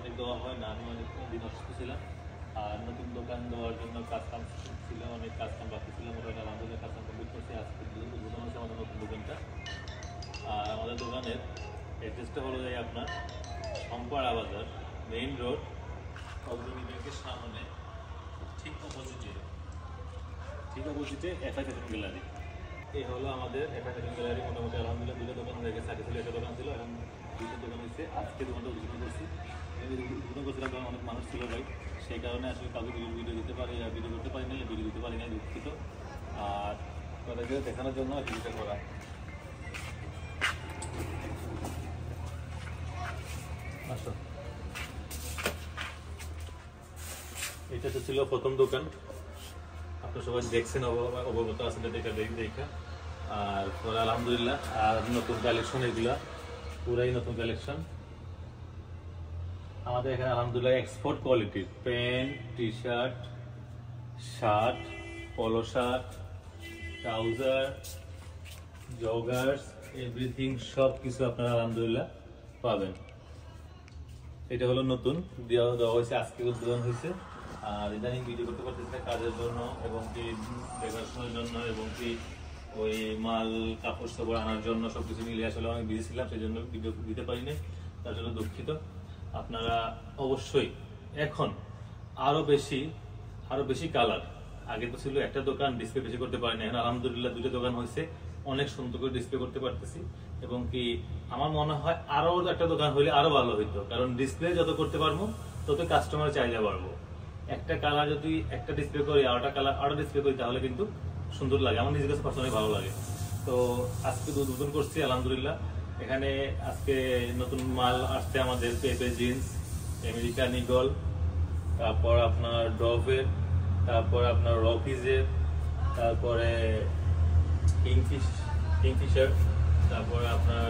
অনেক দেওয়া হয় না, আমি অনেক দিন অসুস্থ ছিলাম। আর নতুন দোকান দেওয়ার জন্য কাজ কাম ছিল, অনেক কাজ কাম বাকি ছিল। মোটামুটি আলহামদুলিল্লাহ কাজ কাম কমপ্লিট করছি। আজকে উদ্বোধন হচ্ছে আমাদের নতুন দোকানটা। আর আমাদের দোকানের অ্যাড্রেসটা হলো যাই আপনার শম্পাড়া বাজার, মেইন রোড, অগ্রণী ব্যাংকের সামনে, ঠিক অপোজিটে এফআই ফ্যাশন গ্যালারি। এই হলো আমাদের এফআই ফ্যাশন গ্যালারি। মোটামুটি আলহামদুলিল্লাহ দুটো দোকান হয়ে গেছে। আগে ছিল একটা দোকান ছিল, এখন দুটো দোকান হয়েছে। আজকে দোকানটা উদ্বোধন করছি। উদ্বোধন করছিলাম কারণ অনেক মানুষ ছিল ভাই, সেই কারণে আসলে কাউকে ভিডিও দিতে পারি, ভিডিও করতে পারি না, ভিডিও দিতে পারি না, দুঃখিত। আর তাদেরকে দেখানোর জন্য ভিডিওটা করা। আসো, এটা তো ছিল প্রথম দোকান, আপনার সবাই দেখছেন, অবগত আছেন দেখা। আর পরে আলহামদুলিল্লাহ আর নতুন কালেকশন, এগুলা পুরাই নতুন কালেকশন আমাদের এখানে আলহামদুলিল্লাহ। এক্সপোর্ট কোয়ালিটির প্যান্ট, টি শার্ট, শার্ট, পলো শার্ট, ট্রাউজার, জগার্স, এভরিথিং সব কিছু আপনারা আলহামদুলিল্লাহ পাবেন। এটা হলো নতুন দেওয়া হয়েছে, আজকে উদ্বোধন হয়েছে। আর ইদানিং ভিডিও করতে পারতেছি না কাজের জন্য, এবং কি দেখাশোনার জন্য, এবং কি ওই মাল কাপড় সাপড় আনার জন্য সবকিছু মিলিয়ে আসলে অনেক বিজি ছিলাম, সেই জন্য ভিডিও দিতে পারিনি, তার জন্য দুঃখিত। আপনারা অবশ্যই এখন আরো বেশি কালার, আগে তো ছিল একটা দোকান, ডিসপ্লে বেশি করতে পারিনি, এখন আলহামদুলিল্লাহ দুটো দোকান হয়েছে, অনেক সুন্দর করে ডিসপ্লে করতে পারতেছি। এবং কি আমার মনে হয় আরো একটা দোকান হইলে আরো ভালো হইতো, কারণ ডিসপ্লে যত করতে পারবো তত কাস্টমার চাহিদা বাড়বো। একটা কালার যদি একটা ডিসপ্লে করি, আরোটা কালার আরো ডিসপ্লে করি, তাহলে কিন্তু সুন্দর লাগে, আমার নিজের কাছে পার্সোনালি ভালো লাগে। তো আজকে উদ্বোধন করছি আলহামদুলিল্লাহ। এখানে আজকে নতুন মাল আসছে আমাদের, পেপে জিন্স, আমেরিকান ইগল, তারপর আপনার ডভের, তারপর আপনার রকিজের, তারপরে কিংফিশার, তারপরে আপনার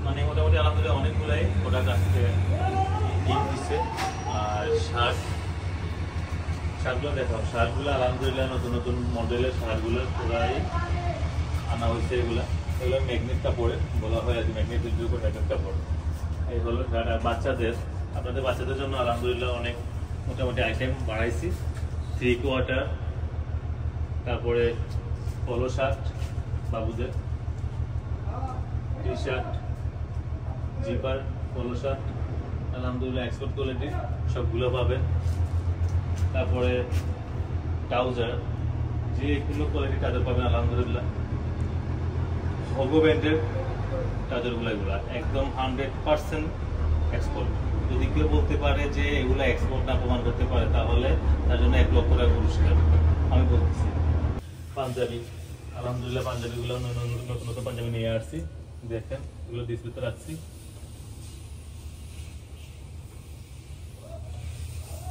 মানে মোটামুটি আলহামদুলিল্লাহ অনেকগুলাই প্রোডাক্ট আসছে কিংফিশে। আর শার্টগুলো দেখো, শার্টগুলো আলহামদুলিল্লাহ নতুন নতুন মডেলের শার্টগুলো পুরাই আনা হয়েছে। এগুলো ম্যাগনেট কাপড়ের বলা হয় আর কি, ম্যাগনেটের উপর ম্যাগনেট কাপড়। এই হলো শার্ট। আর বাচ্চাদের, আপনাদের বাচ্চাদের জন্য আলহামদুলিল্লাহ অনেক মোটামুটি আইটেম বাড়াইছি। 3 কোয়ার্টার, তারপরে পলো শার্ট বাবুদের, টি শার্ট, জিপার, পলো শার্ট আলহামদুলিল্লাহ এক্সপোর্ট কোয়ালিটির সবগুলো পাবেন। তারপরে ট্রাউজার, যেগুলো কোয়ালিটি ট্রাউজার পাবেন আলহামদুলিল্লাহ। হোগো ব্র্যান্ডের ট্রাউজারগুলো এগুলা একদম 100% এক্সপোর্ট। যদি কেউ বলতে পারে যে এগুলো এক্সপোর্ট না প্রমাণ করতে পারে, তাহলে তার জন্য 1 লক্ষ টাকা পুরস্কার আমি বলতেছি। পাঞ্জাবি, আলহামদুলিল্লাহ পাঞ্জাবিগুলো নতুন নতুন পাঞ্জাবি নিয়ে আসছি, দেখেন এগুলো ডিসপ্লেতে রাখছি।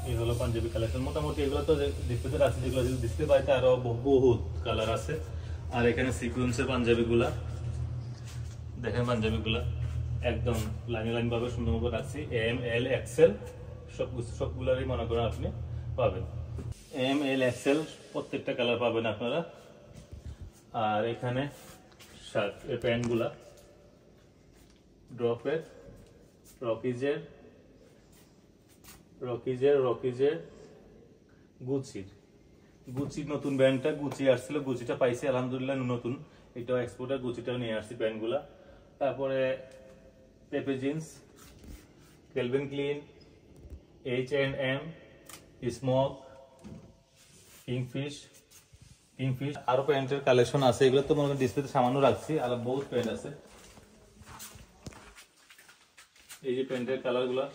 এই হলো পাঞ্জাবি কালেকশন। মোটামুটি এগুলো তো ডিসপ্লেতে রাখছি, যেগুলো ডিসপ্লে বাড়িতে আরো বহুত কালার আছে। আর এখানে সিকুয়েন্সের পাঞ্জাবিগুলা দেখেন, পাঞ্জাবিগুলা একদম লাইন ভাবে সুন্দর মতো রাখছি। এম, এল, এক্সেল সবগুলারই মনে করেন আপনি পাবেন। এম, এল, এক্সেল প্রত্যেকটা কালার পাবেন আপনারা। আর এখানে শার্ট, এই প্যান্টগুলা ড্রপের, রকিজের, গুচির নতুন ব্র্যান্ডটা গুচি আসছিল, গুচিটা পাইছি আলহামদুলিল্লাহ নতুন, এটাও এক্সপোর্টার, গুচিটাও নিয়ে আসছি ব্র্যান্ডগুলা। তারপরে Pepe jeans, Calvin Klein, H&M, Smoke, Kingfish. আরো প্যান্টের কালেকশন আছে, এগুলো তো মনে করেন ডিসপ্লেতে সামান্য রাখছি, আর বহুত প্যান্ট আছে। এই যে প্যান্টের কালার গুলা,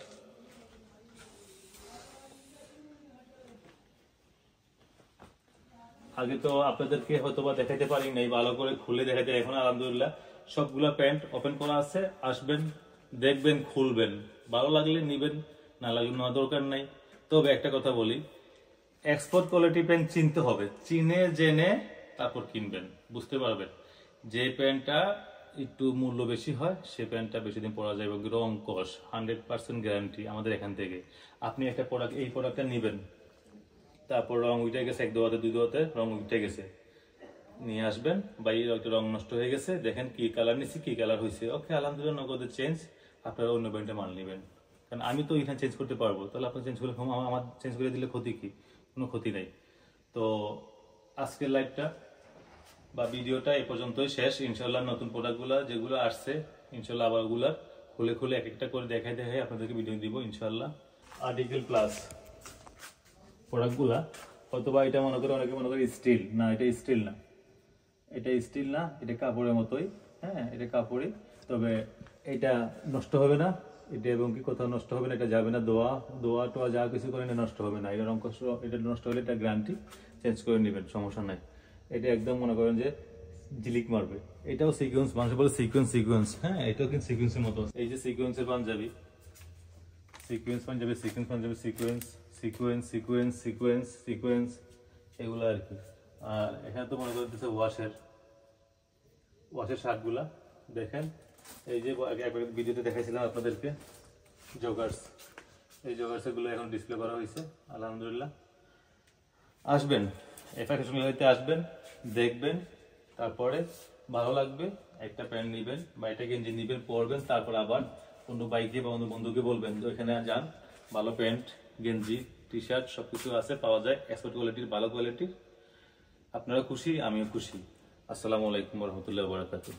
আগে তো আপনাদেরকে হয়তো বা দেখাইতে পারি নাই, ভালো করে খুলে দেখাইতে। এখন আলহামদুলিল্লাহ সবগুলা প্যান্ট ওপেন করা আছে, আসবেন, দেখবেন, খুলবেন, ভালো লাগলে নিবেন, না লাগলে নেওয়া দরকার নাই। তবে একটা কথা বলি, এক্সপোর্ট কোয়ালিটি প্যান্ট চিনতে হবে, চিনে জেনে তারপর কিনবেন, বুঝতে পারবেন। যে প্যান্টটা একটু মূল্য বেশি হয়, সে প্যান্টটা বেশি দিন পরা যায়, এবং রং কস 100% গ্যারান্টি আমাদের এখান থেকে। আপনি একটা প্রোডাক্ট, এই প্রোডাক্টটা নিবেন, তারপর রং উঠে গেছে, 1 দোয়াতে 2 দোয়াতে রং উঠে গেছে, নিয়ে আসবেন, বা এই রং নষ্ট হয়ে গেছে, দেখেন কি কালার নিচ্ছি, কি কালার হয়েছে, ওকে আলহামদুলিল্লাহ নগদের চেঞ্জ, আপনারা অন্য ব্র্যান্ডে মাল নেবেন। কারণ আমি তো এখানে চেঞ্জ করতে পারবো, তাহলে আপনি চেঞ্জ করে আমার চেঞ্জ করে দিলে ক্ষতি কি? কোনো ক্ষতি নেই। তো আজকের লাইভটা বা ভিডিওটা এই পর্যন্তই শেষ। ইনশাল্লাহ নতুন প্রোডাক্টগুলো যেগুলো আসছে ইনশাল্লাহ আবার ওগুলা খুলে খুলে এক একটা করে দেখাই আপনাদেরকে ভিডিও দিব ইনশাল্লাহ। আর্টিকেল প্লাস প্রোডাক্টগুলা অথবা এটা মনে করে অনেকে মনে করে স্টিল না, এটা স্টিল না, এটা স্টিল না, এটা কাপড়ের মতোই। হ্যাঁ, এটা কাপড়ই, তবে এটা নষ্ট হবে না, এটা এবং কি কোথাও নষ্ট হবে না, এটা যাবে না, দোয়া টোয়া যা কিছু করে নষ্ট হবে না। এটা রঙ কষ্ট, এটা নষ্ট হলে এটা গ্যারান্টি, চেঞ্জ করে নেবেন, সমস্যা নাই। এটা একদম মনে করেন যে ঝিলিক মারবে। এটাও সিকোয়েন্স, মানুষ বলে সিকোয়েন্স। হ্যাঁ, এটাও কিন্তু সিকোয়েন্সের মতো। এই যে সিকোয়েন্সের পাঞ্জাবি, সিকোয়েন্স এগুলো আর কি। আর এখানে তো মনে করতেছে ওয়াশের শার্টগুলা দেখেন। এই যে ভিডিওতে দেখাইছিলাম আপনাদেরকে জগার্স, এই জগার্সগুলো এখন ডিসপ্লে করা হয়েছে আলহামদুলিল্লাহ। আসবেন ফ্যাশন গ্যালারিতে, আসবেন, দেখবেন, তারপরে ভালো লাগবে একটা প্যান্ট নেবেন বা একটা গেঞ্জি নেবেন, পরবেন, তারপর আবার অন্য বাইকে বা অন্য বন্ধুকে বলবেন যে ওইখানে যান, ভালো প্যান্ট, গেঞ্জি, টি শার্ট সবকিছু আছে, পাওয়া যায় এক্সপোর্ট কোয়ালিটির, ভালো কোয়ালিটির। আপনারা খুশি, আমিও খুশি। আসসালামু আলাইকুম ওয়া রাহমাতুল্লাহি ওয়া বারাকাতুহু।